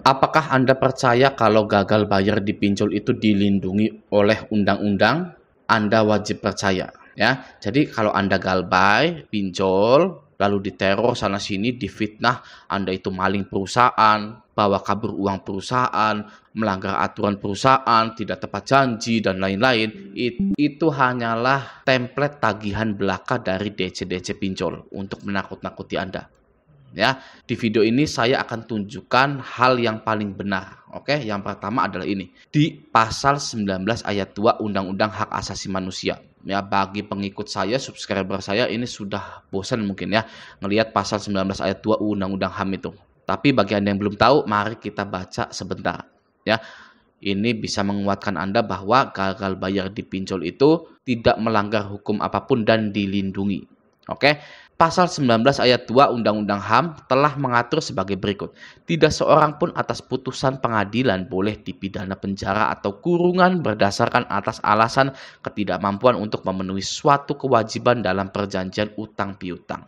Apakah Anda percaya kalau gagal bayar di pinjol itu dilindungi oleh undang-undang? Anda wajib percaya, ya. Jadi kalau Anda galbay, pinjol, lalu diteror sana sini, difitnah, Anda itu maling perusahaan, bawa kabur uang perusahaan, melanggar aturan perusahaan, tidak tepat janji dan lain-lain, itu hanyalah template tagihan belaka dari DC-DC pinjol untuk menakut-nakuti Anda. Ya, di video ini saya akan tunjukkan hal yang paling benar. Oke, yang pertama adalah ini. Di pasal 19 ayat 2 Undang-Undang Hak Asasi Manusia. Ya, bagi pengikut saya, subscriber saya ini sudah bosan mungkin ya ngelihat pasal 19 ayat 2 Undang-Undang HAM itu. Tapi bagi Anda yang belum tahu, mari kita baca sebentar. Ya, ini bisa menguatkan Anda bahwa gagal bayar di pinjol itu tidak melanggar hukum apapun dan dilindungi. Oke. Pasal 19 ayat 2 Undang-Undang HAM telah mengatur sebagai berikut. Tidak seorang pun atas putusan pengadilan boleh dipidana penjara atau kurungan berdasarkan atas alasan ketidakmampuan untuk memenuhi suatu kewajiban dalam perjanjian utang piutang.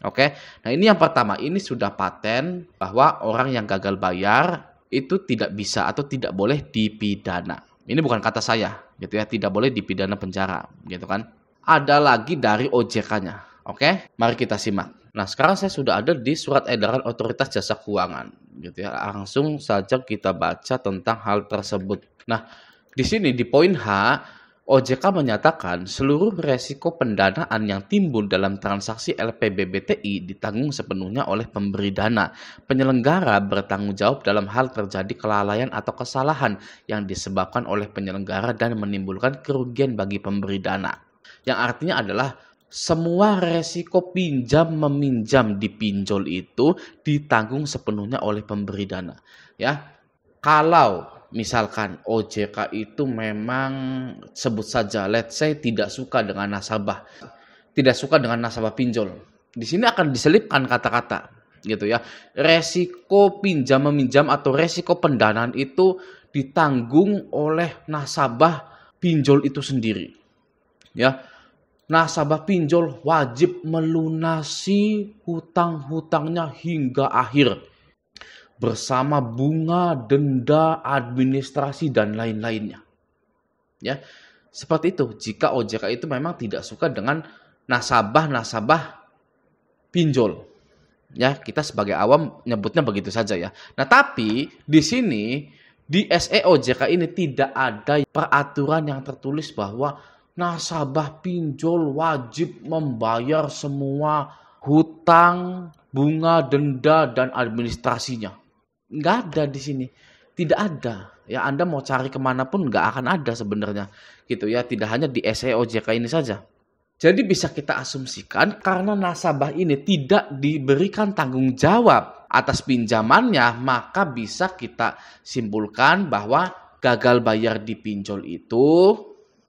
Oke. Nah, ini yang pertama, ini sudah paten bahwa orang yang gagal bayar itu tidak bisa atau tidak boleh dipidana. Ini bukan kata saya, gitu ya, tidak boleh dipidana penjara, gitu kan. Ada lagi dari OJK-nya. Oke, mari kita simak. Nah, sekarang saya sudah ada di Surat Edaran Otoritas Jasa Keuangan, gitu ya. Langsung saja kita baca tentang hal tersebut. Nah, di sini di poin H, OJK menyatakan seluruh resiko pendanaan yang timbul dalam transaksi LPBBTI ditanggung sepenuhnya oleh pemberi dana. Penyelenggara bertanggung jawab dalam hal terjadi kelalaian atau kesalahan yang disebabkan oleh penyelenggara dan menimbulkan kerugian bagi pemberi dana. Yang artinya adalah semua resiko pinjam-meminjam di pinjol itu ditanggung sepenuhnya oleh pemberi dana. Ya, kalau misalkan OJK itu memang sebut saja, let's say tidak suka dengan nasabah pinjol. Di sini akan diselipkan kata-kata, gitu ya. Resiko pinjam-meminjam atau resiko pendanaan itu ditanggung oleh nasabah pinjol itu sendiri. Ya. Nasabah pinjol wajib melunasi hutang-hutangnya hingga akhir bersama bunga, denda, administrasi dan lain-lainnya. Ya, seperti itu. Jika OJK itu memang tidak suka dengan nasabah pinjol. Ya, kita sebagai awam nyebutnya begitu saja ya. Nah, tapi di sini di SE OJK ini tidak ada peraturan yang tertulis bahwa nasabah pinjol wajib membayar semua hutang, bunga, denda, dan administrasinya. Nggak ada di sini. Tidak ada. Ya, Anda mau cari kemana pun nggak akan ada sebenarnya. Gitu ya, tidak hanya di SE OJK ini saja. Jadi bisa kita asumsikan karena nasabah ini tidak diberikan tanggung jawab atas pinjamannya, maka bisa kita simpulkan bahwa gagal bayar di pinjol itu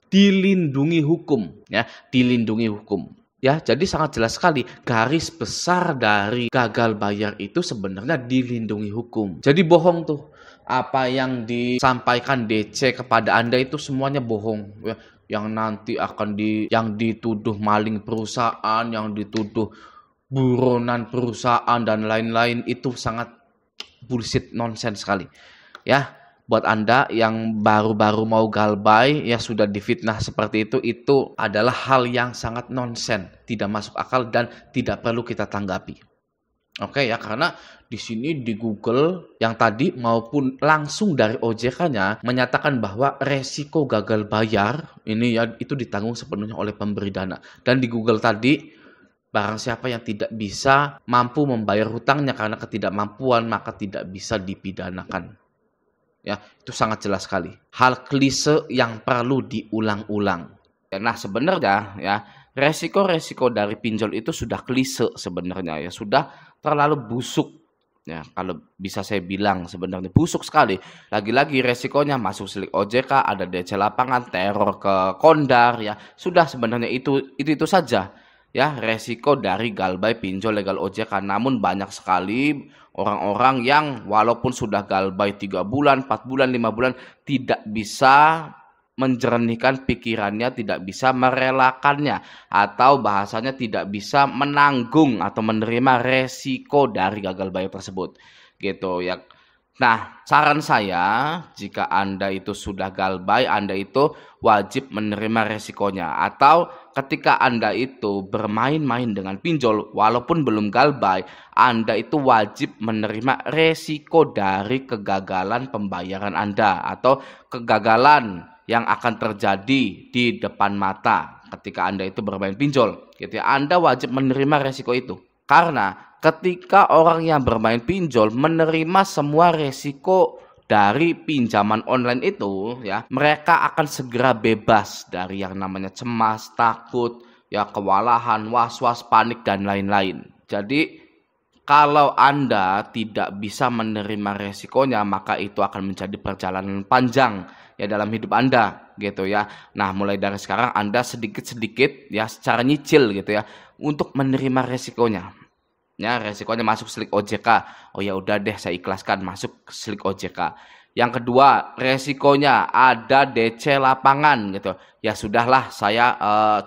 dilindungi hukum, ya, dilindungi hukum. Ya, jadi sangat jelas sekali garis besar dari gagal bayar itu sebenarnya dilindungi hukum. Jadi bohong tuh. Apa yang disampaikan DC kepada Anda itu semuanya bohong, ya. Yang nanti akan yang dituduh maling perusahaan, yang dituduh buronan perusahaan dan lain-lain itu sangat bullshit, nonsense sekali. Ya. Buat Anda yang baru-baru mau galbay, ya sudah difitnah seperti itu adalah hal yang sangat nonsen, tidak masuk akal dan tidak perlu kita tanggapi. Oke ya, karena di sini di Google yang tadi maupun langsung dari OJK-nya menyatakan bahwa resiko gagal bayar ini ya itu ditanggung sepenuhnya oleh pemberi dana. Dan di Google tadi, barang siapa yang tidak bisa mampu membayar hutangnya karena ketidakmampuan maka tidak bisa dipidanakan. Ya, itu sangat jelas sekali. Hal klise yang perlu diulang-ulang. Nah, sebenarnya ya, resiko-resiko dari pinjol itu sudah klise sebenarnya ya, sudah terlalu busuk. Ya, kalau bisa saya bilang sebenarnya busuk sekali. Lagi-lagi resikonya masuk silik OJK, ada DC lapangan, teror ke Kondar ya. Sudah sebenarnya itu saja. Ya, resiko dari galbay pinjol legal OJK. Namun banyak sekali orang-orang yang walaupun sudah galbay 3 bulan, 4 bulan, 5 bulan tidak bisa menjernihkan pikirannya, tidak bisa merelakannya, atau bahasanya tidak bisa menanggung atau menerima resiko dari gagal bayar tersebut. Gitu ya. Nah, saran saya, jika Anda itu sudah galbay, Anda itu wajib menerima resikonya. Atau ketika Anda itu bermain-main dengan pinjol, walaupun belum galbay, Anda itu wajib menerima resiko dari kegagalan pembayaran Anda. Atau kegagalan yang akan terjadi di depan mata ketika Anda itu bermain pinjol. Gitu ya. Anda wajib menerima resiko itu. Karena ketika orang yang bermain pinjol menerima semua resiko dari pinjaman online itu, ya, mereka akan segera bebas dari yang namanya cemas, takut, ya, kewalahan, was-was, panik dan lain-lain. Jadi kalau Anda tidak bisa menerima resikonya, maka itu akan menjadi perjalanan panjang ya dalam hidup Anda gitu ya. Nah, mulai dari sekarang Anda sedikit-sedikit ya secara nyicil gitu ya untuk menerima resikonya. Ya, resikonya masuk slik OJK. Oh ya udah deh, saya ikhlaskan masuk slik OJK. Yang kedua, resikonya ada DC lapangan gitu. Ya sudahlah, saya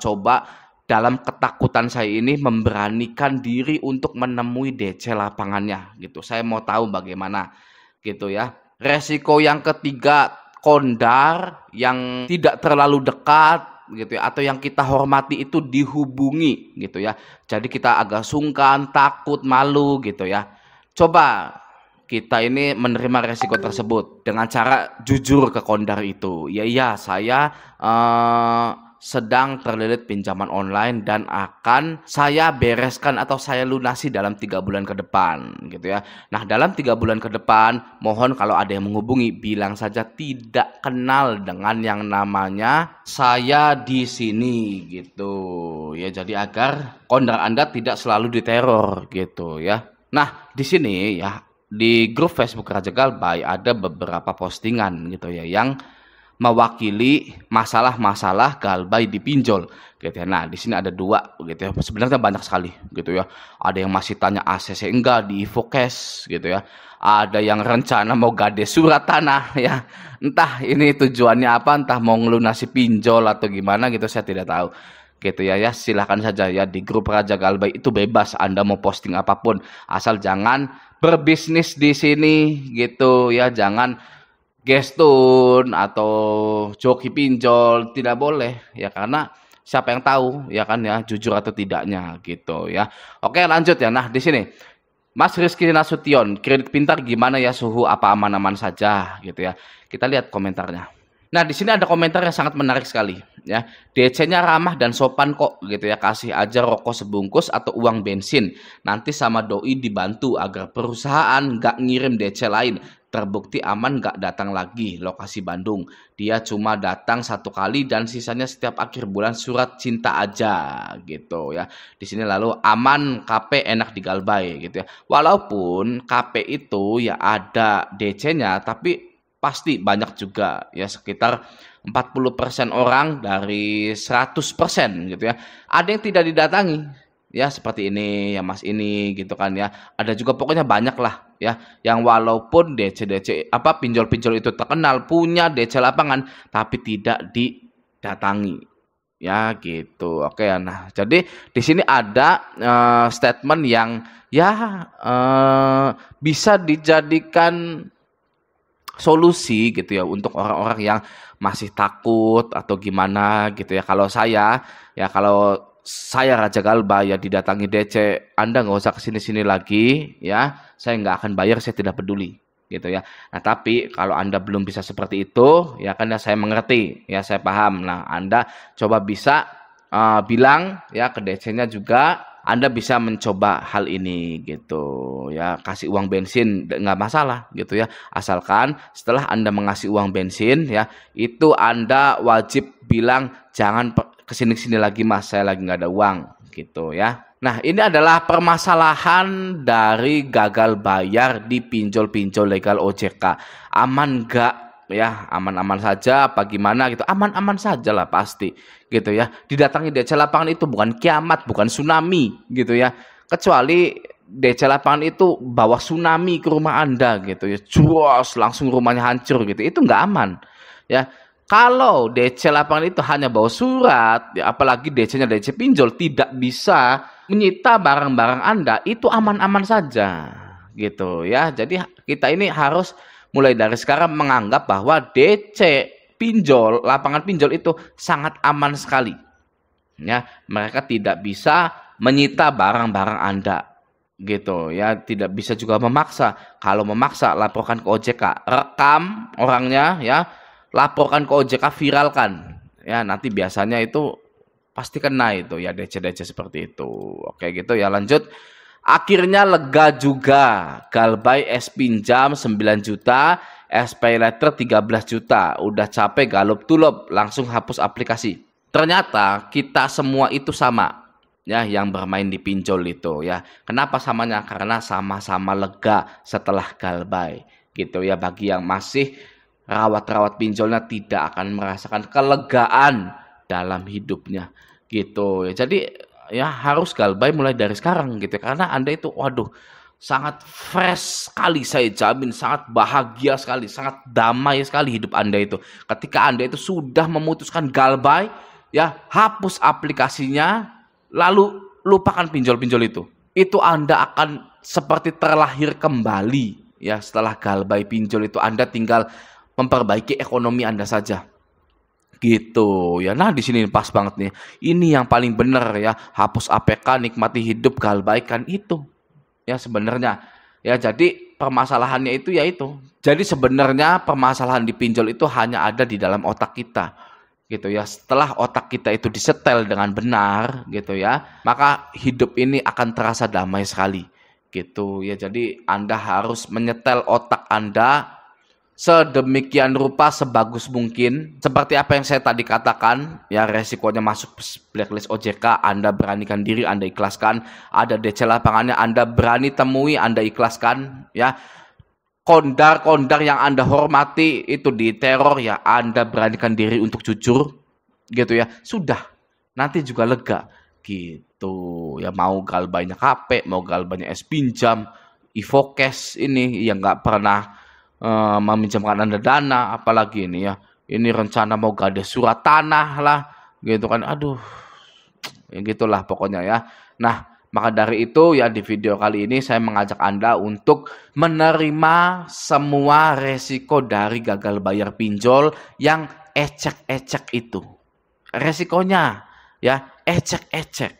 coba dalam ketakutan saya ini memberanikan diri untuk menemui DC lapangannya gitu. Saya mau tahu bagaimana gitu ya. Resiko yang ketiga, kondar yang tidak terlalu dekat gitu ya, atau yang kita hormati itu dihubungi gitu ya. Jadi kita agak sungkan, takut, malu gitu ya. Coba kita ini menerima resiko tersebut dengan cara jujur ke kondar itu. Ya iya, saya sedang terlilit pinjaman online dan akan saya bereskan atau saya lunasi dalam 3 bulan ke depan gitu ya. Nah, dalam 3 bulan ke depan mohon kalau ada yang menghubungi bilang saja tidak kenal dengan yang namanya saya di sini gitu ya. Jadi agar kondar Anda tidak selalu diteror gitu ya. Nah, di sini ya di grup Facebook Raja Galbay ada beberapa postingan gitu ya yang mewakili masalah-masalah galbay dipinjol gitu ya. Nah, di sini ada 2 gitu ya. Sebenarnya banyak sekali gitu ya. Ada yang masih tanya ACC enggak di Ivocash gitu ya. Ada yang rencana mau gade surat tanah ya. Entah ini tujuannya apa, entah mau ngelunasi pinjol atau gimana gitu, saya tidak tahu. Gitu ya, ya silahkan saja ya di grup Raja Galbay itu bebas Anda mau posting apapun asal jangan berbisnis di sini gitu ya. Jangan gestun atau joki pinjol, tidak boleh ya, karena siapa yang tahu ya kan ya jujur atau tidaknya gitu ya. Oke, lanjut ya. Nah, di sini Mas Rizky Nasution, kredit pintar gimana ya, suhu apa aman-aman saja gitu ya. Kita lihat komentarnya. Nah, di sini ada komentar yang sangat menarik sekali ya. DC-nya ramah dan sopan kok gitu ya. Kasih aja rokok sebungkus atau uang bensin. Nanti sama doi dibantu agar perusahaan nggak ngirim DC lain. Terbukti aman nggak datang lagi lokasi Bandung. Dia cuma datang 1 kali dan sisanya setiap akhir bulan surat cinta aja gitu ya. Di sini lalu aman, KP enak di Galbay gitu ya. Walaupun KP itu ya ada DC-nya tapi pasti banyak juga ya, sekitar 40% orang dari 100% gitu ya. Ada yang tidak didatangi. Ya seperti ini ya Mas ini gitu kan ya. Ada juga pokoknya banyak lah ya yang walaupun DC apa pinjol-pinjol itu terkenal punya DC lapangan tapi tidak didatangi. Ya gitu. Oke ya. Nah, jadi di sini ada statement yang ya bisa dijadikan solusi gitu ya untuk orang-orang yang masih takut atau gimana gitu ya. Kalau saya Raja Galbay ya didatangi DC, Anda nggak usah kesini-sini lagi ya, saya nggak akan bayar, saya tidak peduli gitu ya. Nah, tapi kalau Anda belum bisa seperti itu ya kan ya, saya mengerti ya, saya paham. Nah, Anda coba bisa bilang ya ke DC-nya juga Anda bisa mencoba hal ini gitu ya. Kasih uang bensin nggak masalah gitu ya, asalkan setelah Anda mengasih uang bensin ya itu Anda wajib bilang jangan kesini-sini lagi Mas, saya lagi nggak ada uang gitu ya. Nah, ini adalah permasalahan dari gagal bayar di pinjol-pinjol legal OJK. Aman nggak ya? Aman-aman saja apa gimana gitu? Aman-aman saja lah pasti gitu ya. Didatangi DC lapangan itu bukan kiamat, bukan tsunami gitu ya. Kecuali DC lapangan itu bawa tsunami ke rumah Anda gitu ya. Cuos, langsung rumahnya hancur gitu. Itu nggak aman ya. Kalau DC lapangan itu hanya bawa surat, ya apalagi DC-nya DC pinjol tidak bisa menyita barang-barang Anda, itu aman-aman saja. gitu ya. Jadi kita ini harus mulai dari sekarang menganggap bahwa DC pinjol, lapangan pinjol itu sangat aman sekali. Ya, mereka tidak bisa menyita barang-barang Anda gitu ya, tidak bisa juga memaksa. Kalau memaksa, laporkan ke OJK, rekam orangnya ya, laporkan ke OJK, viralkan ya, nanti biasanya itu pasti kena itu ya, DC-DC seperti itu. Oke gitu ya, lanjut. Akhirnya lega juga, Galbay es pinjam 9 juta, es pay letter 13 juta, udah capek galop-tulop, langsung hapus aplikasi. Ternyata kita semua itu sama ya, yang bermain di pinjol itu ya. Kenapa samanya? Karena sama-sama lega setelah Galbay gitu ya. Bagi yang masih rawat-rawat pinjolnya tidak akan merasakan kelegaan dalam hidupnya gitu ya. Jadi ya harus Galbay mulai dari sekarang gitu, karena Anda itu waduh sangat fresh sekali, saya jamin sangat bahagia sekali, sangat damai sekali hidup Anda itu ketika Anda itu sudah memutuskan Galbay ya, hapus aplikasinya, lalu lupakan pinjol-pinjol itu Anda akan seperti terlahir kembali ya. Setelah Galbay pinjol itu Anda tinggal memperbaiki ekonomi Anda saja gitu ya. Nah di sini pas banget nih, ini yang paling benar ya, hapus APK, nikmati hidup, Galbay kan itu ya sebenarnya ya. Jadi permasalahannya itu ya itu, jadi sebenarnya permasalahan di pinjol itu hanya ada di dalam otak kita gitu ya. Setelah otak kita itu disetel dengan benar gitu ya, maka hidup ini akan terasa damai sekali gitu ya. Jadi Anda harus menyetel otak Anda sedemikian rupa sebagus mungkin. Seperti apa yang saya tadi katakan ya, resikonya masuk blacklist OJK, Anda beranikan diri, Anda ikhlaskan. Ada DC lapangannya, Anda berani temui, Anda ikhlaskan ya. Kondar-kondar yang Anda hormati itu di teror ya, Anda beranikan diri untuk jujur gitu ya. Sudah, nanti juga lega gitu ya. Mau Galbaynya KP, mau Galbaynya es pinjam, Ivokes ini yang nggak pernah meminjamkan Anda dana, apalagi ini ya, ini rencana mau gade surat tanah lah gitu kan. Aduh ya gitulah pokoknya ya. Nah maka dari itu ya, di video kali ini saya mengajak Anda untuk menerima semua resiko dari gagal bayar pinjol yang ecek-ecek itu. Resikonya ya ecek-ecek.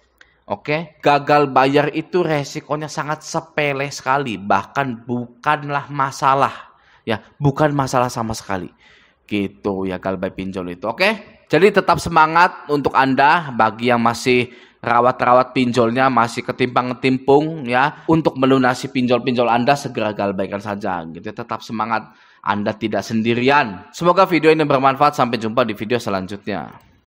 Oke, gagal bayar itu resikonya sangat sepele sekali, bahkan bukanlah masalah. Ya, bukan masalah sama sekali. Gitu ya Galbay pinjol itu. Oke, jadi tetap semangat untuk Anda bagi yang masih rawat-rawat pinjolnya, masih ketimpang-ketimpung ya, untuk melunasi pinjol-pinjol Anda segera Galbaykan saja gitu. Tetap semangat, Anda tidak sendirian. Semoga video ini bermanfaat. Sampai jumpa di video selanjutnya.